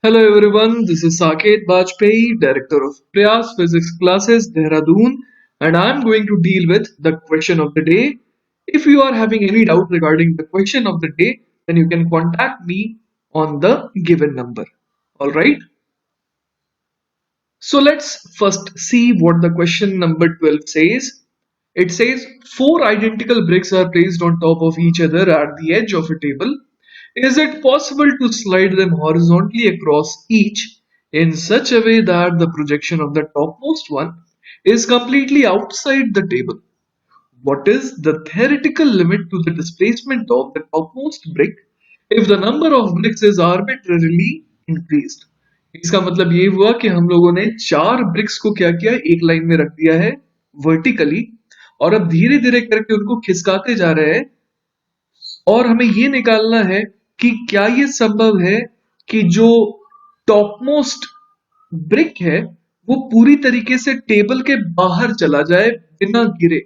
Hello everyone, this is Saket Bajpayee, Director of Prayas Physics Classes, Dehradun, and I'm going to deal with the question of the day. If you are having any doubt regarding the question of the day, then you can contact me on the given number. Alright, so let's first see what the question number 12 says. It says four identical bricks are placed on top of each other at the edge of a table. Is it possible to slide them horizontally across each in such a way that the projection of the topmost one is completely outside the table? What is the theoretical limit to the displacement of the topmost brick if the number of bricks is arbitrarily increased? इसका मतलब ये हुआ कि हम लोगों ने चार BRICS को क्या किया, एक लाइन में रख दिया है वर्टिकली, और अब धीरे धीरे करके उनको खिसकाते जा रहे हैं और हमें ये निकालना है कि क्या ये संभव है कि जो टॉपमोस्ट ब्रिक है वो पूरी तरीके से टेबल के बाहर चला जाए बिना गिरे।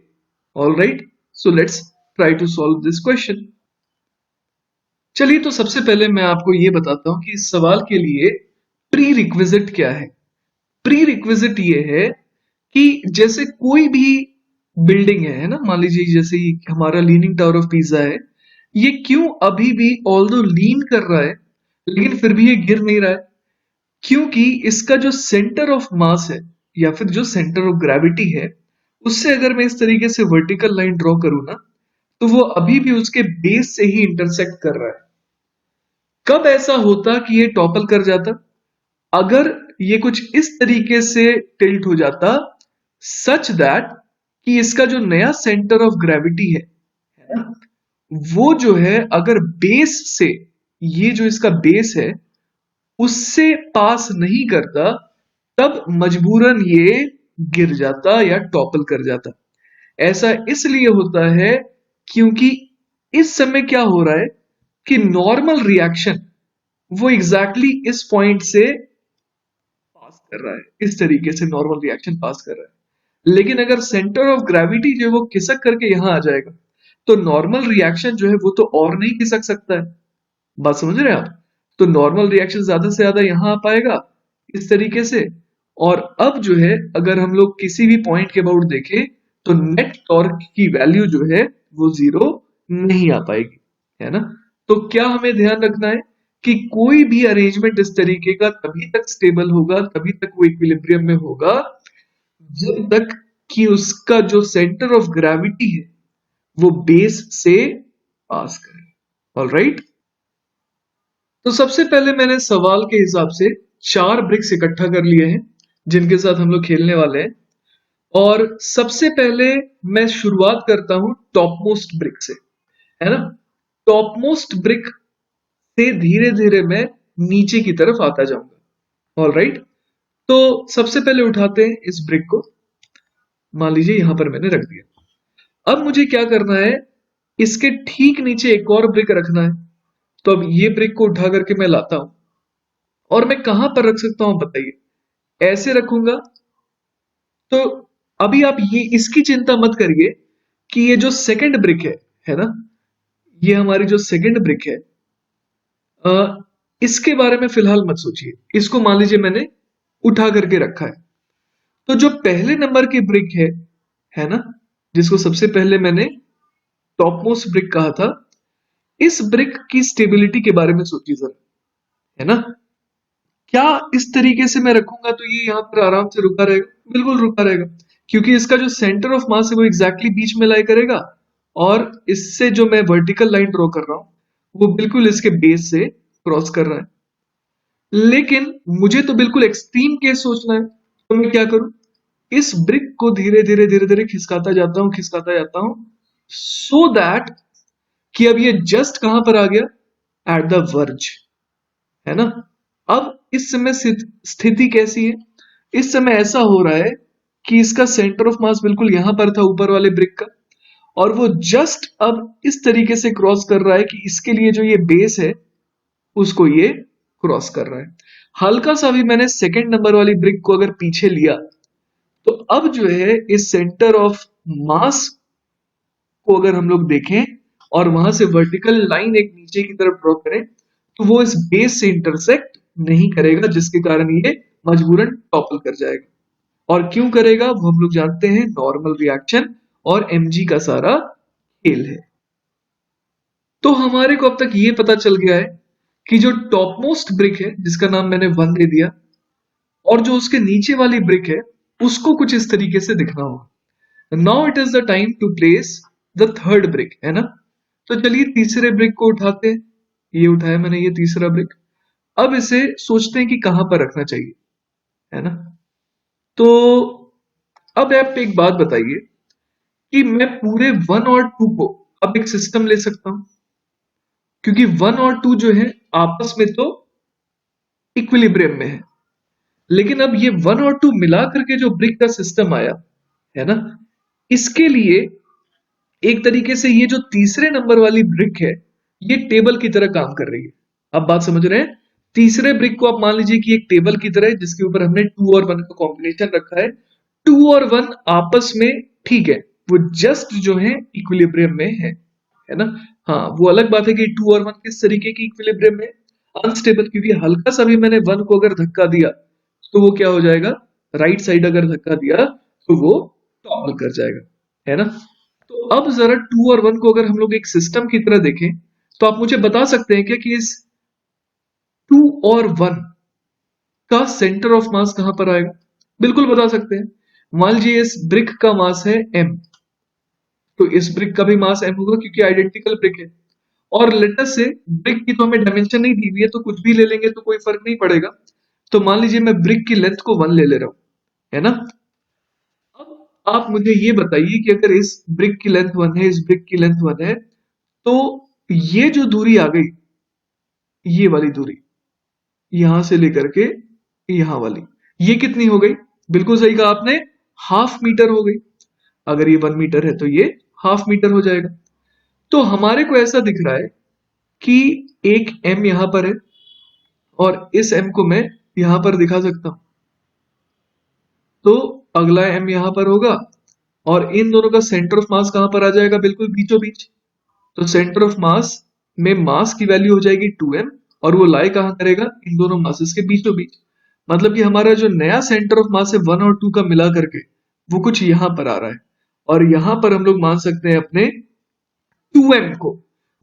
All right, so let's try to solve this question. चलिए, तो सबसे पहले मैं आपको ये बताता हूं कि इस सवाल के लिए प्री रिक्विजिट क्या है। प्री रिक्विजिट ये है कि जैसे कोई भी बिल्डिंग है ना, मान लीजिए जैसे ये हमारा लीनिंग टावर ऑफ पिज़ा है, ये क्यों अभी भी ऑल्दो लीन कर रहा है लेकिन फिर भी ये गिर नहीं रहा है? क्योंकि इसका जो सेंटर ऑफ मास है या फिर जो सेंटर ऑफ ग्रेविटी है, उससे अगर मैं इस तरीके से वर्टिकल लाइन ड्रॉ करूं ना, तो वो अभी भी उसके बेस से ही इंटरसेक्ट कर रहा है। कब ऐसा होता कि ये टॉपल कर जाता? अगर ये कुछ इस तरीके से टिल्ट हो जाता सच दैट कि इसका जो नया सेंटर ऑफ ग्रेविटी है ना, वो जो है अगर बेस से, ये जो इसका बेस है उससे पास नहीं करता, तब मजबूरन ये गिर जाता या टॉपल कर जाता। ऐसा इसलिए होता है क्योंकि इस समय क्या हो रहा है कि नॉर्मल रिएक्शन वो एग्जैक्टली इस पॉइंट से पास कर रहा है, इस तरीके से नॉर्मल रिएक्शन पास कर रहा है। लेकिन अगर सेंटर ऑफ ग्रेविटी जो है वो खिसक करके यहां आ जाएगा, तो नॉर्मल रिएक्शन जो है वो तो और नहीं खिसक सकता है। बात समझ रहे हैं आप? तो नॉर्मल रिएक्शन ज्यादा से ज्यादा यहां आ पाएगा इस तरीके से। और अब जो है अगर हम लोग किसी भी पॉइंट के अबाउट देखें तो नेट टॉर्क की वैल्यू जो है वो जीरो नहीं आ पाएगी, है ना? तो क्या हमें ध्यान रखना है कि कोई भी अरेंजमेंट इस तरीके का तभी तक स्टेबल होगा, तभी तक वो इक्विलिब्रियम में होगा, जब तक कि उसका जो सेंटर ऑफ ग्रेविटी है वो बेस से पास करे। ऑलराइट, तो सबसे पहले मैंने सवाल के हिसाब से चार ब्रिक्स इकट्ठा कर लिए हैं जिनके साथ हम लोग खेलने वाले हैं। और सबसे पहले मैं शुरुआत करता हूं टॉपमोस्ट ब्रिक से, है ना? टॉपमोस्ट ब्रिक से धीरे धीरे मैं नीचे की तरफ आता जाऊंगा। ऑल राइट, तो सबसे पहले उठाते हैं इस ब्रिक को। मान लीजिए यहां पर मैंने रख दिया। अब मुझे क्या करना है, इसके ठीक नीचे एक और ब्रिक रखना है। तो अब ये ब्रिक को उठा करके मैं लाता हूं और मैं कहां पर रख सकता हूं बताइए? ऐसे रखूंगा। तो अभी आप ये इसकी चिंता मत करिए कि ये जो सेकंड ब्रिक है ना, ये हमारी जो सेकंड ब्रिक है, इसके बारे में फिलहाल मत सोचिए। इसको मान लीजिए मैंने उठा करके रखा है। तो जो पहले नंबर की ब्रिक है ना, जिसको सबसे पहले मैंने टॉपमोस्ट ब्रिक कहा था, इस ब्रिक की स्टेबिलिटी के बारे में सोचिए जरा, है ना? क्या इस तरीके से मैं रखूंगा तो ये यहाँ पर आराम से रुका रहेगा? बिल्कुल रुका रहेगा, क्योंकि इसका जो सेंटर ऑफ मास है वो एग्जैक्टली बीच में लाई करेगा और इससे जो मैं वर्टिकल लाइन ड्रॉ कर रहा हूं वो बिल्कुल इसके बेस से क्रॉस कर रहा है। लेकिन मुझे तो बिल्कुल एक्सट्रीम केस सोचना है, तो मैं क्या करूं? इस ब्रिक को धीरे धीरे धीरे धीरे खिसकाता जाता हूं, खिसकाता जाता हूं, सो दैट कि अब ये जस्ट कहां पर आ गया? एट द वर्ज, है ना? अब इस समय स्थिति कैसी है? इस समय ऐसा हो रहा है कि इसका सेंटर ऑफ मास बिल्कुल यहां पर था ऊपर वाले ब्रिक का, और वो जस्ट अब इस तरीके से क्रॉस कर रहा है कि इसके लिए जो ये बेस है उसको ये क्रॉस कर रहा है। हल्का सा भी मैंने सेकंड नंबर वाली ब्रिक को अगर पीछे लिया, तो अब जो है इस सेंटर ऑफ मास को अगर हम लोग देखें और वहां से वर्टिकल लाइन एक नीचे की तरफ ड्रॉ करें, तो वो इस बेस से इंटरसेक्ट नहीं करेगा, जिसके कारण ये मजबूरन टॉपल कर जाएगा। और क्यों करेगा वो हम लोग जानते हैं, नॉर्मल रिएक्शन और mg का सारा खेल है। तो हमारे को अब तक ये पता चल गया है कि जो टॉप मोस्ट ब्रिक है जिसका नाम मैंने 1 दे दिया, और जो उसके नीचे वाली ब्रिक है उसको कुछ इस तरीके से दिखना होगा। Now it is the time to place the third brick, है ना। तो चलिए तीसरे ब्रिक को उठाते हैं। ये उठाया मैंने, ये तीसरा ब्रिक। अब इसे सोचते हैं कि कहां पर रखना चाहिए, है ना। तो अब आप एक बात बताइए कि मैं पूरे 1 और 2 को अब एक सिस्टम ले सकता हूं, क्योंकि 1 और 2 जो है आपस में तो इक्विलिब्रियम में है। लेकिन अब ये 1 और 2 मिला करके जो ब्रिक का सिस्टम आया, है ना, इसके लिए एक तरीके से ये जो तीसरे नंबर वाली ब्रिक है ये टेबल की तरह काम कर रही है। आप बात समझ रहे हैं। तीसरे ब्रिक को आप मान लीजिए कि एक टेबल की तरह है जिसके ऊपर हमने 2 और 1 का कॉम्बिनेशन रखा है। 2 और 1 आपस में ठीक है, वो जस्ट जो है इक्विलिब्रियम में है ना। हाँ, वो अलग बात है कि 2 और 1 किस तरीके की इक्विलिब्रियम में, अनस्टेबल, क्योंकि हल्का सा भी मैंने 1 को अगर धक्का दिया तो वो क्या हो जाएगा, राइट साइड अगर धक्का दिया तो वो टॉपल कर जाएगा, है ना। तो अब जरा 2 और 1 को अगर हम लोग एक सिस्टम की तरह देखें तो आप मुझे बता सकते हैं क्या कि इस 2 और 1 का सेंटर ऑफ मास कहां पर आएगा। बिल्कुल बता सकते हैं। मान लीजिए इस ब्रिक का मास है m, तो इस ब्रिक का भी मास m होगा क्योंकि आइडेंटिकल ब्रिक है। और लेटस से ब्रिक की तो हमें डायमेंशन नहीं दी हुई है, तो कुछ भी ले लेंगे तो कोई फर्क नहीं पड़ेगा। तो मान लीजिए मैं ब्रिक की लेंथ को 1 ले ले रहा हूं, है ना। अब आप मुझे ये बताइए कि अगर इस ब्रिक की लेंथ 1 है, इस ब्रिक की लेंथ 1 है, तो ये जो दूरी आ गई, ये वाली दूरी यहां से लेकर के यहां वाली, ये कितनी हो गई। बिल्कुल सही कहा आपने, हाफ मीटर हो गई। अगर ये 1 मीटर है तो ये हाफ मीटर हो जाएगा। तो हमारे को ऐसा दिख रहा है कि एक m यहां पर है और इस m को मैं यहां पर दिखा सकता हूं। तो अगला m यहां पर होगा और इन दोनों का सेंटर ऑफ मास कहां पर आ जाएगा, बिल्कुल बीचों बीच। तो सेंटर ऑफ मास में मास की वैल्यू हो जाएगी 2m, और वो लाई कहां करेगा, इन दोनों मासेस के बीचों बीच। मतलब कि हमारा जो नया सेंटर ऑफ मास है 1 और 2 का मिला करके वो कुछ यहां पर आ रहा है। और यहां पर हम लोग मान सकते हैं अपने 2m को।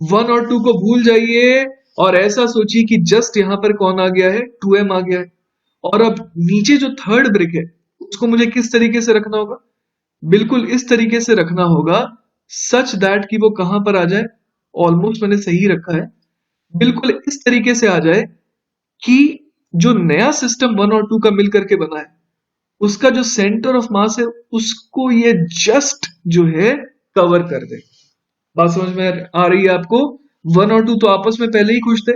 1 और 2 को भूल जाइए और ऐसा सोचिए कि जस्ट यहां पर कौन आ गया है, 2m आ गया है। और अब नीचे जो थर्ड ब्रिक है उसको मुझे किस तरीके से रखना होगा, बिल्कुल इस तरीके से रखना होगा, सच दैट कि वो कहां पर आ जाए, ऑलमोस्ट मैंने सही रखा है, बिल्कुल इस तरीके से आ जाए कि जो नया सिस्टम 1 और 2 का मिल करके बना है उसका जो सेंटर ऑफ मास है उसको ये जस्ट जो है कवर कर दे। बात समझ में आ रही है आपको। 1 और 2 तो आपस में पहले ही खुश थे।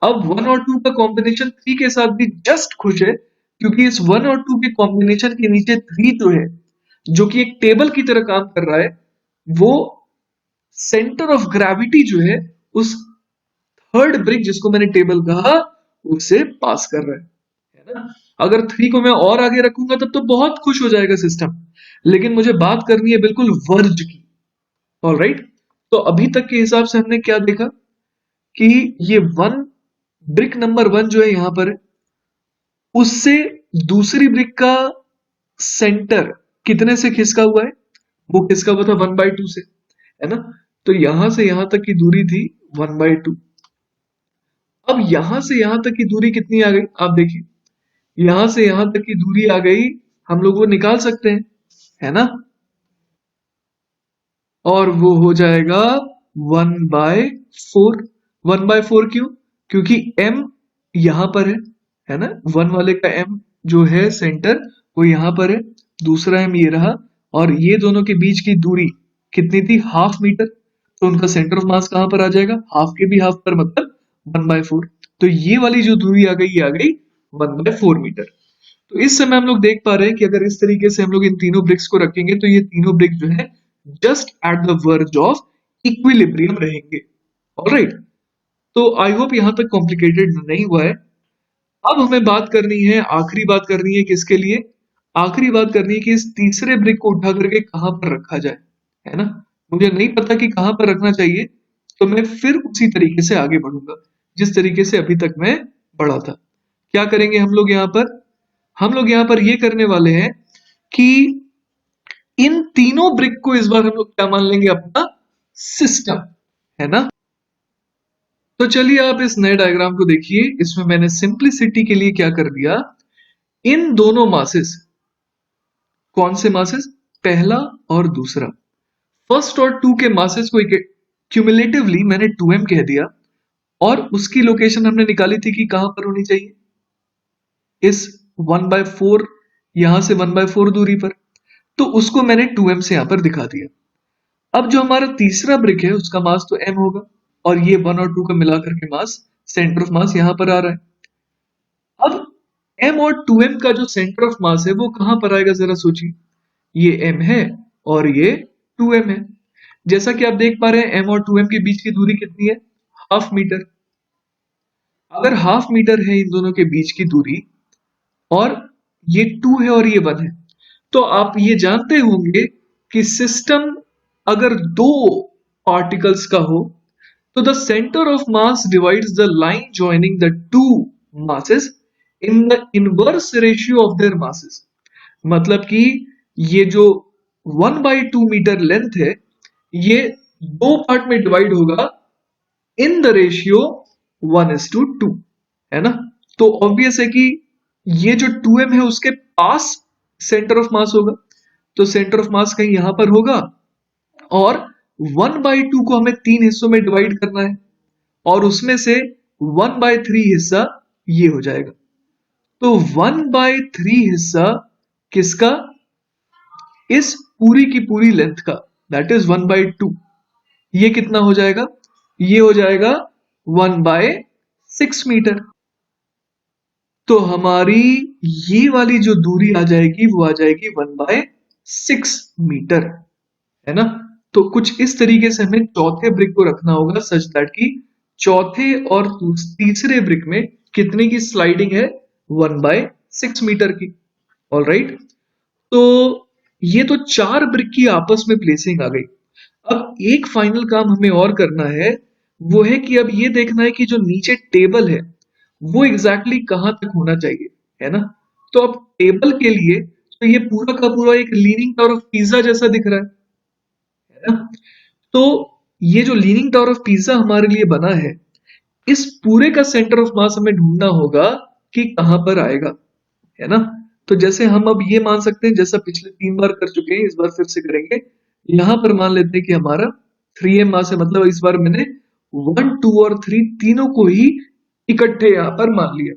अब 1 और 2 का कॉम्बिनेशन 3 के साथ भी जस्ट खुश है, क्योंकि इस 1 और 2 के कॉम्बिनेशन के नीचे 3 जो है, जो कि एक टेबल की तरह काम कर रहा है, वो सेंटर ऑफ ग्रेविटी जो है उस थर्ड ब्रिक जिसको मैंने टेबल कहा उसे पास कर रहा है ना। अगर 3 को मैं और आगे रखूंगा तब तो बहुत खुश हो जाएगा सिस्टम, लेकिन मुझे बात करनी है बिल्कुल वर्ज की। ऑलराइट, तो अभी तक के हिसाब से हमने क्या देखा कि ये 1, ब्रिक नंबर 1 जो है यहां पर है, उससे दूसरी ब्रिक का सेंटर कितने से खिसका हुआ है, वो खिसका हुआ था 1/2 से, है ना। तो यहां से यहां तक की दूरी थी 1/2। अब यहां से यहां तक की दूरी कितनी आ गई, आप देखिए यहां से यहां तक की दूरी आ गई, हम लोग वो निकाल सकते हैं, है ना। और वो हो जाएगा 1/4। 1/4 क्यों, क्योंकि m यहां पर है ना। 1 वाले का m जो है सेंटर वो यहां पर है, दूसरा m ये रहा, और ये दोनों के बीच की दूरी कितनी थी, हाफ मीटर। तो उनका सेंटर ऑफ मास कहां पर आ जाएगा, हाफ के भी हाफ पर मतलब 1/4। तो ये वाली जो दूरी आ गई ये आ गई 1/4 मीटर। तो इस समय हम लोग देख पा रहे हैं कि अगर इस तरीके से हम लोग इन तीनों ब्रिक्स को रखेंगे तो ये तीनों ब्रिक्स जो है just at the verge of equilibrium रहेंगे। ऑलराइट, तो आई होप यहां तक कॉम्प्लिकेटेड नहीं हुआ है। अब हमें बात करनी है, आखिरी बात करनी है किसके लिए, आखिरी बात करनी है कि इस तीसरे ब्रिक को उठा करके कहां पर रखा जाए, है ना। मुझे नहीं पता कि कहां पर रखना चाहिए, तो मैं फिर उसी तरीके से आगे बढ़ूंगा जिस तरीके से अभी तक मैं बढ़ा था। क्या करेंगे हम लोग यहाँ पर? हम लोग यहाँ पर ये करने वाले हैं कि इन तीनों ब्रिक को इस बार हम लोग क्या मान लेंगे? अपना सिस्टम, है ना? तो चलिए आप इस नए डायग्राम को देखिए। इसमें मैंने सिंप्लिसिटी के लिए क्या कर दिया, इन दोनों मासेस, कौन से मासेस? पहला और दूसरा, फर्स्ट और टू के मासेस को क्यूमुलेटिवली मैंने 2m कह दिया, और उसकी लोकेशन हमने निकाली थी कि कहां पर होनी चाहिए, इस 1/4, यहां से 1/4 दूरी पर। तो उसको मैंने 2m से यहां पर दिखा दिया। अब जो हमारा तीसरा ब्रिक है उसका मास तो m होगा, और ये 1 और 2 का मिलाकर के मास, सेंटर ऑफ मास यहां पर आ रहा है। अब m और 2m का जो सेंटर ऑफ मास है वो कहां पर आएगा, जरा सोचिए। ये m है और ये 2m है। जैसा कि आप देख पा रहे हैं m और 2m के बीच की दूरी कितनी है? Half metre. अगर हाफ मीटर है इन दोनों के बीच की दूरी, और ये 2 है और ये 1 है, तो आप ये जानते होंगे कि सिस्टम अगर दो पार्टिकल्स का हो, तो the centre of mass divides the line joining the two masses in the inverse ratio of their masses। मतलब कि ये जो 1/2 मीटर लेंथ है, ये दो पार्ट में डिवाइड होगा इन द रेशियो 1:2, है ना? तो ऑब्वियस है कि ये जो 2m है उसके पास सेंटर ऑफ मास होगा, तो सेंटर ऑफ मास कहीं यहां पर होगा, और 1/2 को हमें 3 हिस्सों में डिवाइड करना है, और उसमें से 1/3 हिस्सा ये हो जाएगा। तो 1/3 हिस्सा किसका? इस पूरी की पूरी लेंथ का, दैट इज 1/2। ये कितना हो जाएगा? ये हो जाएगा 1/6 मीटर। तो हमारी ये वाली जो दूरी आ जाएगी वो आ जाएगी 1/6 मीटर, है ना? तो कुछ इस तरीके से हमें चौथे ब्रिक को रखना होगा, सच दैट कि चौथे और तीसरे ब्रिक में कितने की स्लाइडिंग है? 1/6 मीटर की। ऑल राइट, तो ये तो चार ब्रिक की आपस में प्लेसिंग आ गई। अब एक फाइनल काम हमें और करना है, वो है कि अब ये देखना है कि जो नीचे टेबल है वो एग्जैक्टली कहां तक होना चाहिए, है ना? तो अब टेबल के लिए तो ये पूरा का पूरा एक लीनिंग टावर ऑफ पिज्जा जैसा दिख रहा है ना? तो ये जो लीनिंग टावर ऑफ पिज्जा हमारे लिए बना है, इस पूरे का सेंटर ऑफ मास हमें ढूंढना होगा कि कहां पर आएगा, है ना? तो जैसे हम अब ये मान सकते हैं, जैसा पिछले 3 बार कर चुके हैं, इस बार फिर से करेंगे। यहां पर मान लेते हैं कि हमारा 3m मास है, मतलब इस बार मैंने 1, 2 और 3 तीनों को ही इकट्ठे यहां पर मान लिया।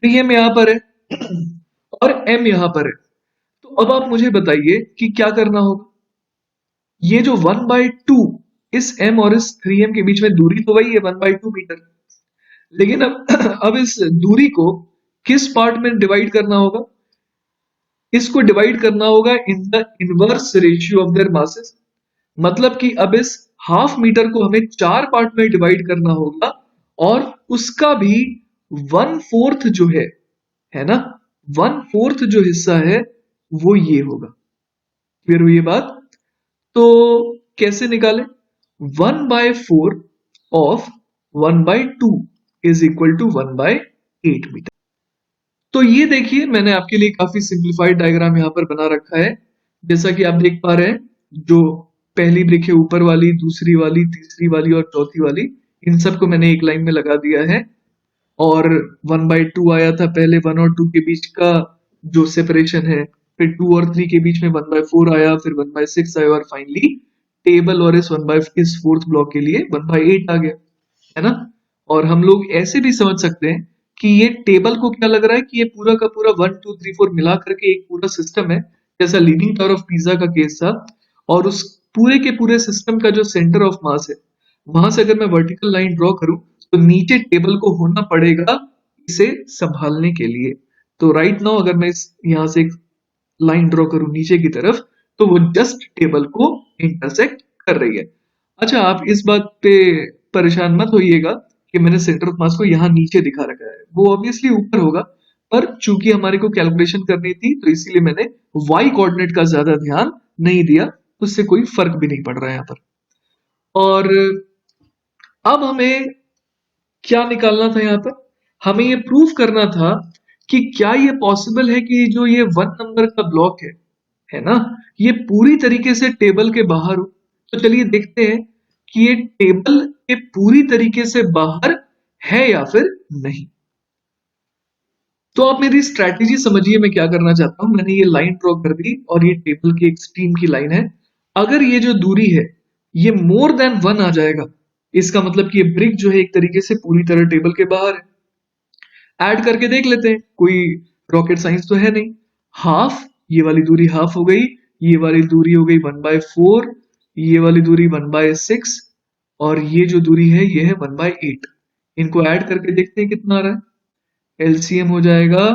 3m यहां पर है और m यहां पर है। तो अब आप मुझे बताइए कि क्या करना होगा। ये जो 1/2, इस m और इस 3m के बीच में दूरी तो वही है 1/2 मीटर, लेकिन अब अब इस दूरी को किस पार्ट में डिवाइड करना होगा? इसको डिवाइड करना होगा in the inverse ratio of their masses. मतलब कि अब इस हाफ मीटर को हमें चार पार्ट में डिवाइड करना होगा, और उसका भी 1/4 जो है ना, 1/4 जो हिस्सा है वो ये होगा। क्लियर हुई ये बात? तो कैसे निकालें? 1/4 of 1/2 is equal to 1/8 metre. तो ये देखिए मैंने आपके लिए काफी सिंप्लीफाइड डायग्राम यहाँ पर बना रखा है। जैसा कि आप देख पा रहे हैं, जो पहली ब्रिक है ऊपर वाली, दूसरी वाली, तीसरी वाली और चौथी वाली, इन सबको मैंने एक लाइन में लगा दिया है। और 1/2 आया था पहले, 1 और 2 के बीच का जो सेपरेशन है, फिर 2 और 3 के बीच में 1/4 आया, फिर 1/6 आया, और फाइनली टेबल और इस फोर्थ ब्लॉक के लिए 1/8 आ गया, है ना? और हम लोग ऐसे भी समझ सकते हैं कि ये टेबल को क्या लग रहा है कि ये पूरा का पूरा 1, 2, 3, 4 मिला करके एक पूरा सिस्टम है, जैसा लीनिंग टावर ऑफ पिज्जा का केस था। और उस पूरे के पूरे सिस्टम का जो सेंटर ऑफ मास है, वहां से अगर मैं वर्टिकल लाइन ड्रॉ करूं, तो नीचे टेबल को होना पड़ेगा इसे संभालने के लिए। तो राइट नाउ अगर मैं इस यहां से एक लाइन ड्रॉ करूं नीचे की तरफ, तो वो जस्ट टेबल को इंटरसेक्ट कर रही है। अच्छा, आप इस बात पे परेशान मत होइएगा कि मैंने सेंटर ऑफ मास को यहाँ नीचे दिखा रखा है, वो ऑब्वियसली ऊपर होगा, पर चूंकि हमारे को कैलकुलेशन करनी थी तो इसीलिए मैंने वाई कोऑर्डिनेट का ज्यादा ध्यान नहीं दिया, उससे कोई फर्क भी नहीं पड़ रहा है यहाँ पर। और अब हमें क्या निकालना था यहाँ पर? हमें ये प्रूव करना था कि क्या ये पॉसिबल है कि जो ये 1 नंबर का ब्लॉक है ना, ये पूरी तरीके से टेबल के बाहर हो। तो चलिए देखते हैं कि ये टेबल के पूरी तरीके से बाहर है या फिर नहीं। तो आप मेरी स्ट्रैटेजी समझिए मैं क्या करना चाहता हूं। मैंने ये लाइन ड्रॉ कर दी और ये टेबल की एक्सट्रीम की लाइन है। अगर ये जो दूरी है ये मोर देन 1 आ जाएगा, इसका मतलब कि ये ब्रिक जो है एक तरीके से पूरी तरह टेबल के बाहर है। ऐड करके देख लेते हैं, कोई रॉकेट साइंस तो है नहीं। हाफ, ये वाली दूरी हाफ हो गई, ये वाली दूरी हो गई 1/4, ये वाली दूरी 1/6 और ये जो दूरी है ये है 1/8। इनको ऐड करके देखते हैं कितना आ रहा है। एलसीएम हो जाएगा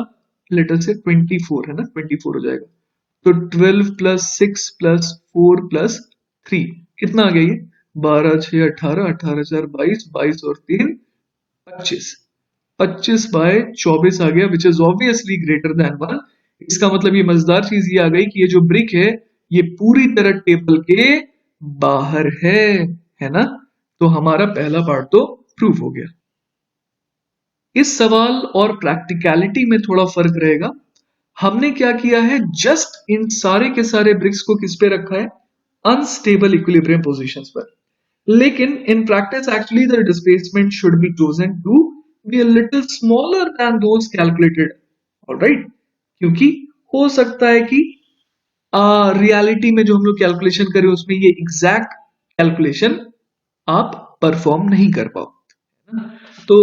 लेटर से 24, है ना, 24 हो जाएगा। तो 12 प्लस 6 प्लस 4 प्लस 3 कितना आ गया ये? 12 6 18, 18 4 22, 22 और 3 25। 25/24 आ गया, which is obviously greater than 1। इसका मतलब ये मजेदार चीज ये आ गई कि ये जो ब्रिक है ये पूरी तरह टेबल के बाहर है ना। तो हमारा पहला पार्ट तो प्रूफ हो गया। इस सवाल और प्रैक्टिकलिटी में थोड़ा फर्क रहेगा। हमने क्या किया है, जस्ट इन सारे के सारे ब्रिक्स को किस पे रखा है? अनस्टेबल इक्विलिब्रियम पोजीशंस पर। लेकिन in practice actually the displacement should be chosen to be a little smaller than those calculated, all right? क्योंकि हो सकता है कि रियलिटी में जो हम लोग कैलकुलेशन करें उसमें ये एग्जैक्ट कैलकुलेशन आप परफॉर्म नहीं कर पाओ, है ना? तो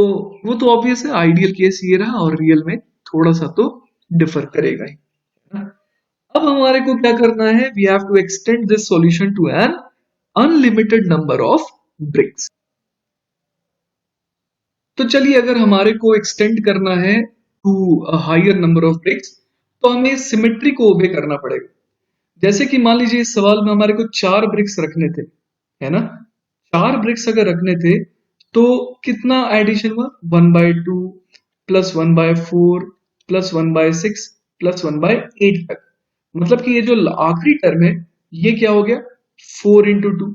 वो तो ऑब्वियस है, आइडियल केस ये रहा और रियल में थोड़ा सा तो डिफर करेगा ही, है ना? अब हमारे को क्या करना है, we have to extend this solution to an unlimited number of bricks. तो चलिए अगर हमारे को एक्सटेंड करना है to higher number of bricks तो हमें सिमेट्री को ओबे करना पड़ेगा। जैसे कि मान लीजिए इस सवाल में हमारे को 4 ब्रिक्स रखने थे, है ना। 4 ब्रिक्स अगर रखने थे तो कितना एडिशन हुआ? 1/2 प्लस 1/4 प्लस 1/6 प्लस 1/8 तक। मतलब कि ये जो आखिरी टर्म है ये क्या हो गया? 4 into 2।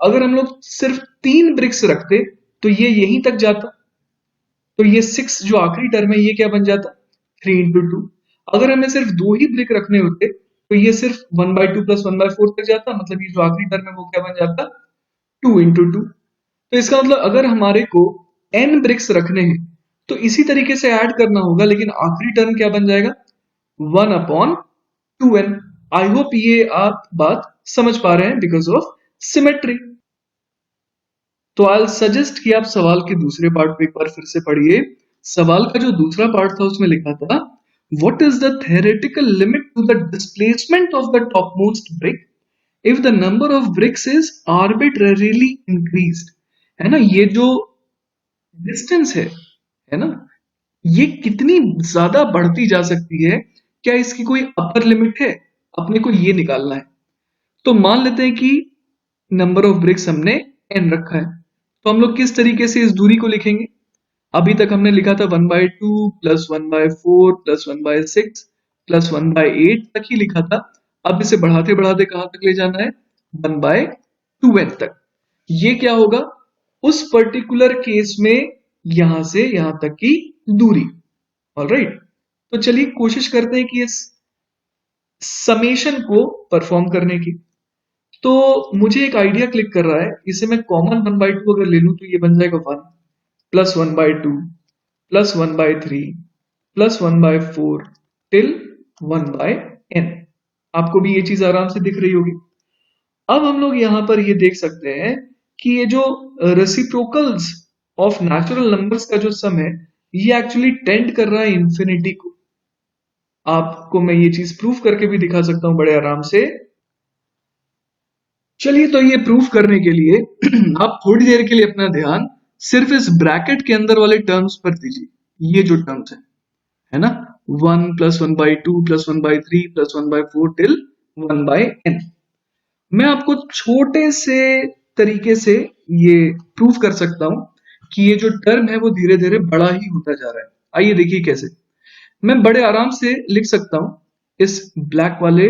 अगर हम लोग सिर्फ 3 ब्रिक्स रखते तो ये यहीं तक जाता, तो ये 6 जो आखिरी टर्म है ये क्या बन जाता? 3 into 2। अगर हमें सिर्फ 2 ही ब्रिक रखने होते तो ये सिर्फ 1/2 प्लस 1/4 तक जाता, मतलब ये जो आखिरी टर्म है वो क्या बन जाता? 2 into 2। तो इसका मतलब अगर हमारे को n ब्रिक्स रखने हैं तो इसी तरीके से ऐड करना होगा, लेकिन आखिरी टर्म क्या बन जाएगा? 1/2n। आई होप ये आप बात समझ पा रहे हैं बिकॉज ऑफ सिमेट्री। तो आई सजेस्ट कि आप सवाल के दूसरे पार्ट को एक बार फिर से पढ़िए। सवाल का जो दूसरा पार्ट था उसमें लिखा था, what is the theoretical limit to the displacement of the topmost brick if the number of bricks is arbitrarily increased. है ना, ये जो डिस्टेंस है ना, ये कितनी ज्यादा बढ़ती जा सकती है, क्या इसकी कोई अपर लिमिट है? अपने को ये निकालना है। तो मान लेते हैं कि नंबर ऑफ ब्रिक्स हमने n रखा है, तो हम लोग किस तरीके से इस दूरी को लिखेंगे? अभी तक हमने लिखा था 1/2 प्लस 1/4 प्लस 1/6 प्लस 1/8 तक ही लिखा था। अब इसे बढ़ाते बढ़ाते कहां तक ले जाना है? 1/2n तक। ये क्या होगा उस पर्टिकुलर केस में, यहां से यहां तक की दूरी। ऑलराइट, तो चलिए कोशिश करते हैं कि इस समेशन को परफॉर्म करने की। तो मुझे एक आइडिया क्लिक कर रहा है, इसे मैं कॉमन 1/2 अगर ले लूं तो ये बन जाएगा 1 plus 1/2 plus 1/3 plus 1/4 till 1/n। आपको भी ये चीज आराम से दिख रही होगी। अब हम लोग यहां पर ये देख सकते हैं कि ये जो रेसिप्रोकल्स ऑफ नेचुरल नंबर्स का जो सम है ये एक्चुअली टेंड कर रहा है इंफिनिटी को। आपको मैं ये चीज प्रूफ करके भी दिखा सकता हूं बड़े आराम से। चलिए तो ये प्रूफ करने के लिए आप थोड़ी देर के लिए अपना ध्यान सिर्फ इस ब्रैकेट के अंदर वाले टर्म्स पर दीजिए। ये जो टर्म्स है ना, 1 plus 1/2 plus 1/3 plus 1/4 till 1/n। मैं आपको छोटे से तरीके से ये प्रूफ कर सकता हूं कि ये जो टर्म है वो धीरे धीरे बड़ा ही होता जा रहा है। आइए देखिए कैसे। मैं बड़े आराम से लिख सकता हूं इस ब्लैक वाले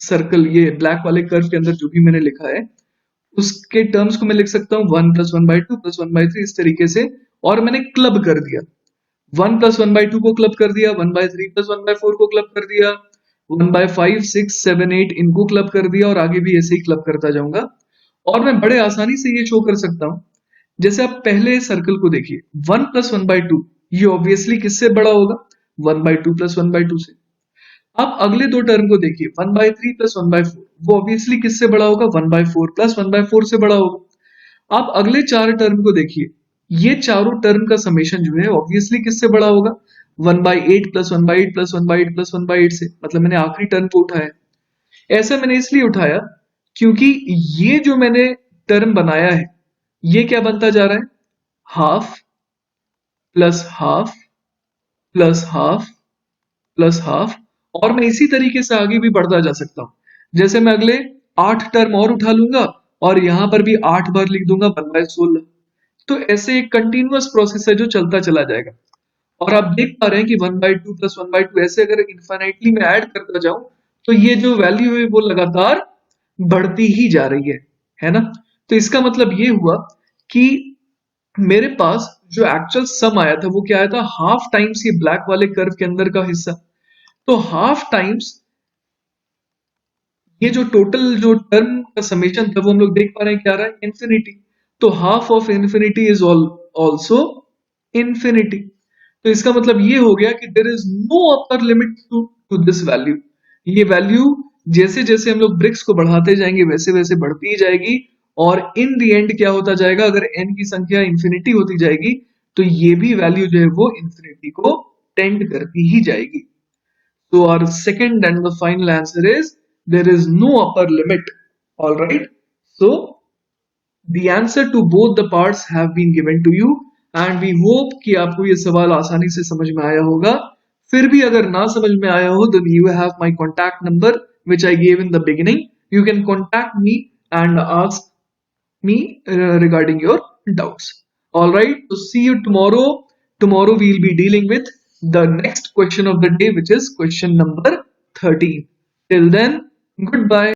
सर्कल, ये ब्लैक वाले कर्व के अंदर जो भी मैंने लिखा है उसके टर्म्स को मैं लिख सकता हूँ 1 प्लस 1/2 प्लस 1/3 इस तरीके से, और मैंने क्लब कर दिया। 1 प्लस 1/2 को क्लब कर दिया, 1/3 प्लस 1/4 को क्लब कर दिया, 1/5 6 7 8 इनको क्लब कर दिया और आगे भी ऐसे ही क्लब करता जाऊंगा। और मैं बड़े आसानी से ये शो कर सकता हूं। जैसे आप पहले सर्कल को देखिए, 1 प्लस 1/2 ये ऑब्वियसली किससे बड़ा होगा? 1/2 प्लस 1/2 से। आप अगले दो टर्म को देखिए, 1/3 प्लस 1/4 वो ऑब्वियसली किससे बड़ा होगा? 1/4 प्लस 1/4 से बड़ा होगा। आप अगले चार टर्म को देखिए, ये चारों टर्म का समेशन जो है ऑब्वियसली किससे बड़ा होगा? 1/8 प्लस 1/8 प्लस 1/8 प्लस 1/8 से। मतलब मैंने आखिरी टर्म को उठाया। ऐसा मैंने इसलिए उठाया क्योंकि ये जो मैंने टर्म बनाया है, ये क्या बनता जा रहा है? Half plus half plus half plus half. और मैं इसी तरीके से आगे भी बढ़ता जा सकता हूं। जैसे मैं अगले 8 टर्म और उठा लूंगा और यहां पर भी 8 बार लिख दूंगा 1/16। तो ऐसे एक कंटिन्यूअस प्रोसेस है जो चलता चला जाएगा। और आप देख पा रहे हैं कि 1/2 प्लस 1/2 ऐसे अगर इन्फिनिटली में ऐड करता जाऊं तो ये जो वैल्यू है वो लगातार बढ़ती ही जा रही है ना? तो इसका मतलब ये हुआ कि मेरे पास जो एक्चुअल सम आया था वो क्या आया था? हाफ टाइम्स ये ब्लैक वाले कर्व के अंदर का हिस्सा। तो हाफ टाइम्स ये जो टोटल जो टर्म का समेशन था वो हम लोग देख पा रहे हैं क्या आ रहा है? इंफिनिटी। तो half of infinity is also infinity. तो इसका मतलब ये हो गया कि there is no upper limit to this value. ये वैल्यू जैसे जैसे हम लोग ब्रिक्स को बढ़ाते जाएंगे वैसे वैसे बढ़ती ही जाएगी। और इन द एंड क्या होता जाएगा? अगर n की संख्या इंफिनिटी होती जाएगी तो ये भी वैल्यू जो है वो इंफिनिटी को टेंड करती ही जाएगी। So our second and the final answer is there is no upper limit. All right. So the answer to both the parts have been given to you and we hope कि आपको ये सवाल आसानी से समझ में आया होगा। फिर भी अगर ना समझ में आया हो then you have my contact number which I gave in the beginning. You can contact me and ask me regarding your doubts. All right. So see you tomorrow. Tomorrow we'll be dealing with the next question of the day, which is question number 13. Till then, goodbye.